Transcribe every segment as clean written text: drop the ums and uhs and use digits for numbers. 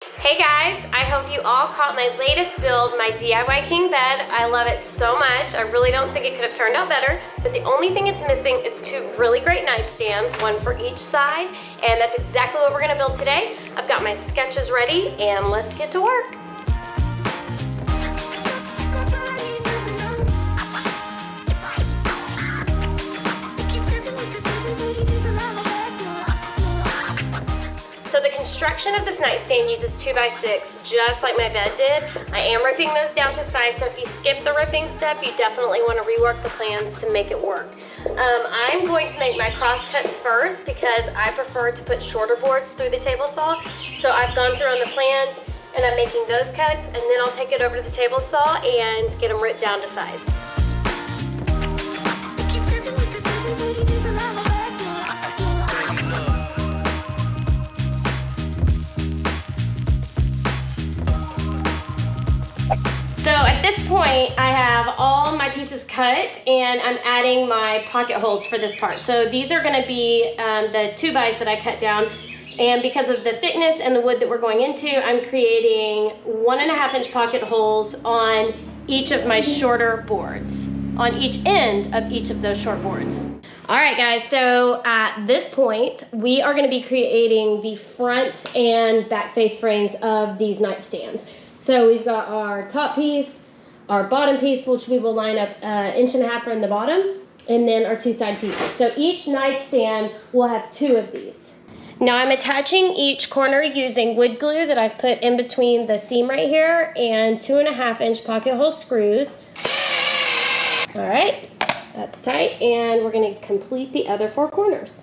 Hey guys, I hope you all caught my latest build, my DIY king bed. I love it so much. I really don't think it could have turned out better, but the only thing it's missing is two really great nightstands, one for each side, and that's exactly what we're gonna build today. I've got my sketches ready, and let's get to work. So the construction of this nightstand uses 2x6, just like my bed did. I am ripping those down to size, so if you skip the ripping step, you definitely want to rework the plans to make it work. I'm going to make my cross cuts first because I prefer to put shorter boards through the table saw. So I've gone through on the plans and I'm making those cuts, and then I'll take it over to the table saw and get them ripped down to size. So at this point, I have all my pieces cut and I'm adding my pocket holes for this part. So these are gonna be the 2x that I cut down, and because of the thickness and the wood that we're going into, I'm creating 1.5 inch pocket holes on each of my shorter boards, on each end of each of those short boards. All right guys, so at this point, we are gonna be creating the front and back face frames of these nightstands. So we've got our top piece, our bottom piece, which we will line up 1.5 inches from the bottom, and then our two side pieces. So each nightstand will have 2 of these. Now I'm attaching each corner using wood glue that I've put in between the seam right here and 2.5 inch pocket hole screws. All right, that's tight, and we're gonna complete the other 4 corners.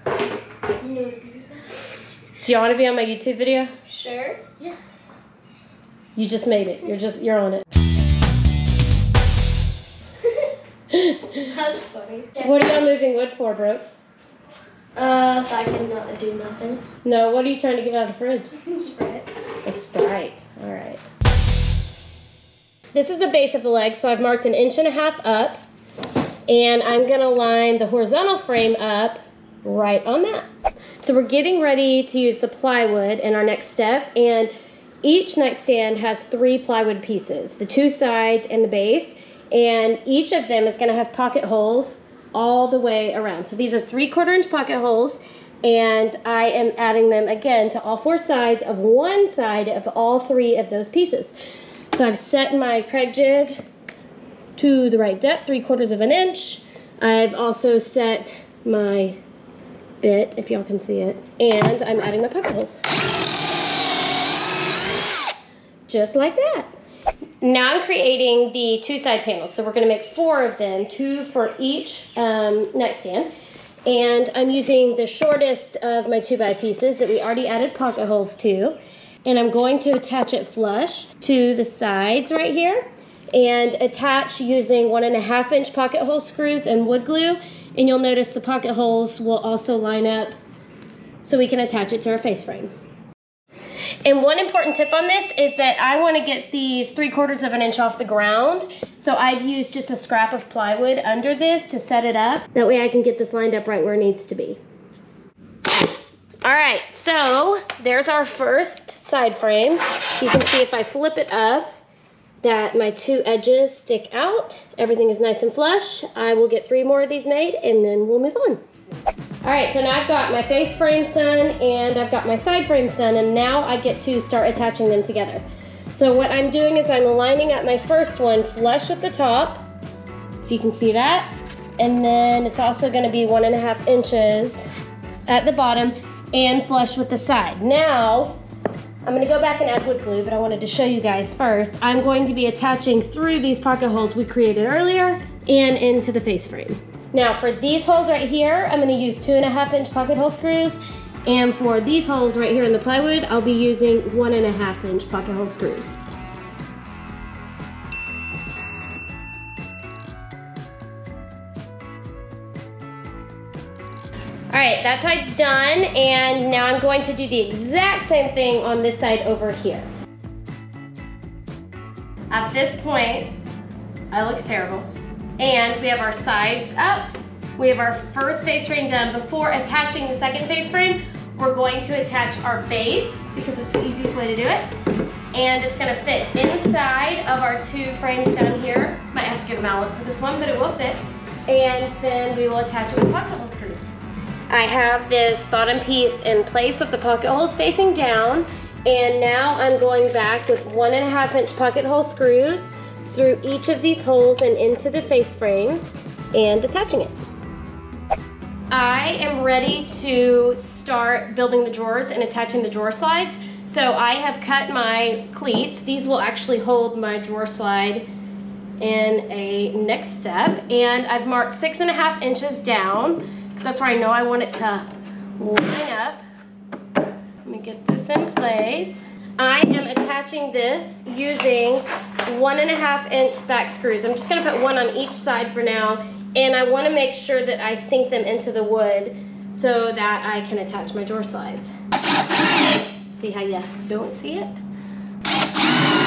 Do you want to be on my YouTube video? Sure. Yeah. You just made it. You're on it. That's funny. What are y'all moving wood for, Brooks? So I can not do nothing. No, what are you trying to get out of the fridge? Sprite. A Sprite. All right. This is the base of the leg, so I've marked 1.5 inches up, and I'm gonna line the horizontal frame up right on that. So we're getting ready to use the plywood in our next step, and each nightstand has 3 plywood pieces, the 2 sides and the base, and each of them is going to have pocket holes all the way around. So these are 3/4 inch pocket holes, and I am adding them again to all 4 sides of one side of all 3 of those pieces. So I've set my Craig jig to the right depth, 3/4 inch. I've also set my bit, if y'all can see it, and I'm adding my pocket holes. Just like that. Now I'm creating the 2 side panels. So we're gonna make 4 of them, 2 for each nightstand. And I'm using the shortest of my 2x pieces that we already added pocket holes to. And I'm going to attach it flush to the sides right here, and attach using 1.5 inch pocket hole screws and wood glue. And you'll notice the pocket holes will also line up so we can attach it to our face frame. And one important tip on this is that I want to get these 3/4 inch off the ground. So I've used just a scrap of plywood under this to set it up. That way I can get this lined up right where it needs to be. All right, so there's our first side frame. You can see if I flip it up that my 2 edges stick out. Everything is nice and flush. I will get 3 more of these made, and then we'll move on. All right, so now I've got my face frames done and I've got my side frames done, and now I get to start attaching them together. So what I'm doing is I'm lining up my first one flush with the top, if you can see that, and then it's also gonna be 1.5 inches at the bottom and flush with the side. Now, I'm gonna go back and add wood glue, but I wanted to show you guys first. I'm going to be attaching through these pocket holes we created earlier and into the face frame. Now for these holes right here, I'm gonna use 2.5 inch pocket hole screws, and for these holes right here in the plywood, I'll be using 1.5 inch pocket hole screws. All right, that side's done, and now I'm going to do the exact same thing on this side over here. At this point, I look terrible. And we have our sides up. We have our first face frame done. Before attaching the second face frame, we're going to attach our base because it's the easiest way to do it. And it's gonna fit inside of our 2 frames down here. Might have to get a mallet for this one, but it will fit. And then we will attach it with pocket hole screws. I have this bottom piece in place with the pocket holes facing down. And now I'm going back with 1.5 inch pocket hole screws through each of these holes and into the face frames and attaching it. I am ready to start building the drawers and attaching the drawer slides. So I have cut my cleats. These will actually hold my drawer slide in a next step. And I've marked 6.5 inches down because that's where I know I want it to line up. Let me get this in place. I am attaching this using 1.5 inch back screws. I'm just gonna put one on each side for now, and I wanna make sure that I sink them into the wood so that I can attach my drawer slides. See how you don't see it?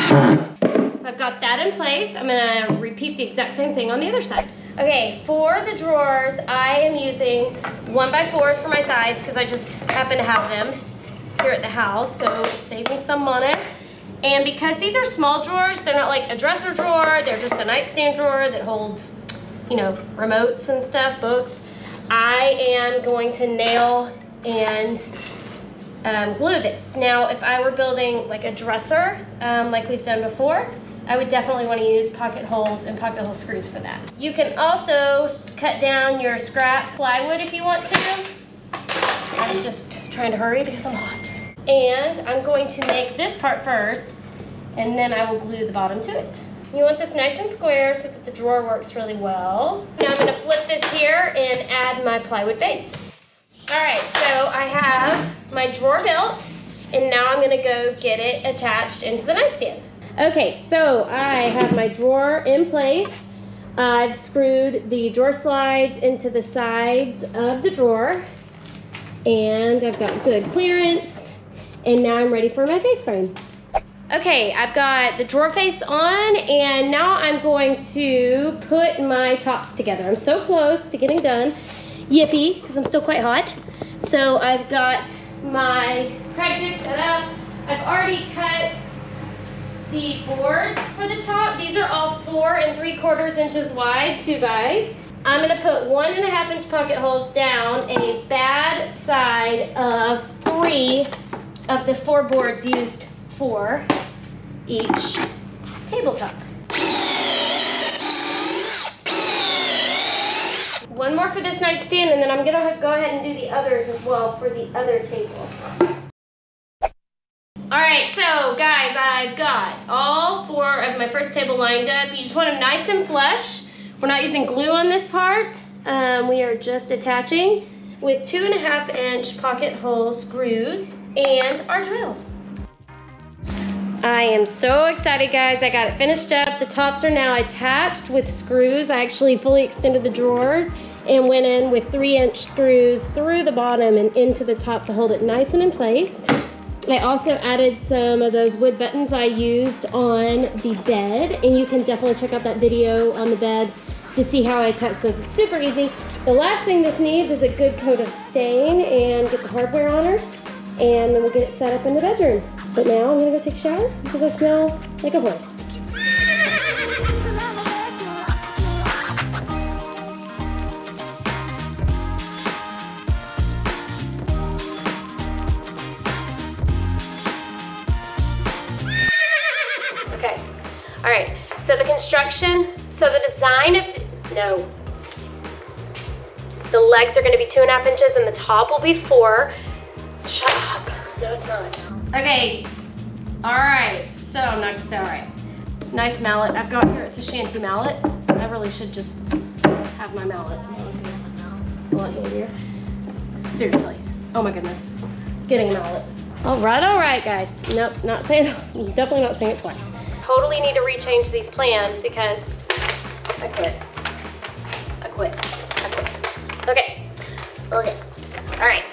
So I've got that in place. I'm gonna repeat the exact same thing on the other side. Okay, for the drawers, I am using 1x4s for my sides because I just happen to have them here at the house, so it saved me some money. And because these are small drawers, they're not like a dresser drawer, they're just a nightstand drawer that holds, you know, remotes and stuff, books. I am going to nail and glue this. Now, if I were building like a dresser, like we've done before, I would definitely want to use pocket holes and pocket hole screws for that. You can also cut down your scrap plywood if you want to. I was just trying to hurry because I'm hot. And I'm going to make this part first, and then I will glue the bottom to it. You want this nice and square so that the drawer works really well. Now I'm going to flip this here and add my plywood base. All right, so I have my drawer built, and now I'm going to go get it attached into the nightstand. Okay, so I have my drawer in place. I've screwed the drawer slides into the sides of the drawer, and I've got good clearance, and now I'm ready for my face frame. Okay, I've got the drawer face on, and now I'm going to put my tops together. I'm so close to getting done. Yippee, because I'm still quite hot. So I've got my crack jig set up. I've already cut the boards for the top. These are all 4 3/4 inches wide, 2x. I'm gonna put 1.5 inch pocket holes down a bad side of 3 of the 4 boards used for each tabletop. One more for this nightstand, and then I'm gonna go ahead and do the others as well for the other table. All right, so guys, I've got all 4 of my first table lined up. You just want them nice and flush. We're not using glue on this part. We are just attaching with 2.5 inch pocket hole screws and our drill. I am so excited, guys. I got it finished up. The tops are now attached with screws. I actually fully extended the drawers and went in with 3 inch screws through the bottom and into the top to hold it nice and in place. I also added some of those wood buttons I used on the bed, and you can definitely check out that video on the bed to see how I attach those. It's super easy. The last thing this needs is a good coat of stain and get the hardware on her, and then we'll get it set up in the bedroom. But now I'm gonna go take a shower because I smell like a horse. Okay, all right, so the construction, so the design of, the legs are gonna be 2.5 inches and the top will be 4. Shut up, no it's not. Okay, all right, so I'm not gonna say all right. Nice mallet I've got here, it's a shanty mallet. I really should just have my mallet a lot easier. Seriously, oh my goodness, getting a mallet. All right, guys. Nope, not saying, definitely not saying it twice. Totally need to rechange these plans because I quit. Okay, all right.